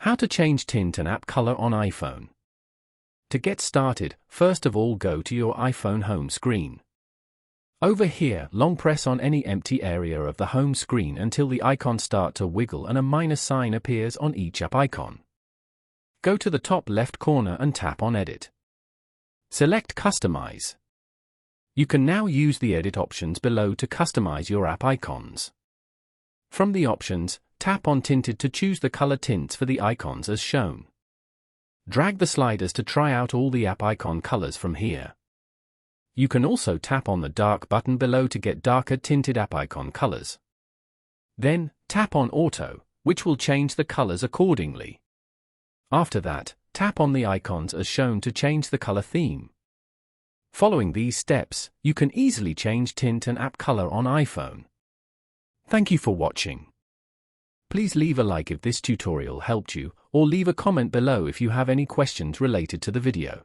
How to change tint and app color on iPhone. To get started, first of all go to your iPhone home screen. Over here, long press on any empty area of the home screen until the icons start to wiggle and a minus sign appears on each app icon. Go to the top left corner and tap on Edit. Select Customize. You can now use the edit options below to customize your app icons. From the options, tap on Tinted to choose the color tints for the icons as shown. Drag the sliders to try out all the app icon colors from here. You can also tap on the dark button below to get darker tinted app icon colors. Then, tap on Auto, which will change the colors accordingly. After that, tap on the icons as shown to change the color theme. Following these steps, you can easily change tint and app color on iPhone. Thank you for watching. Please leave a like if this tutorial helped you, or leave a comment below if you have any questions related to the video.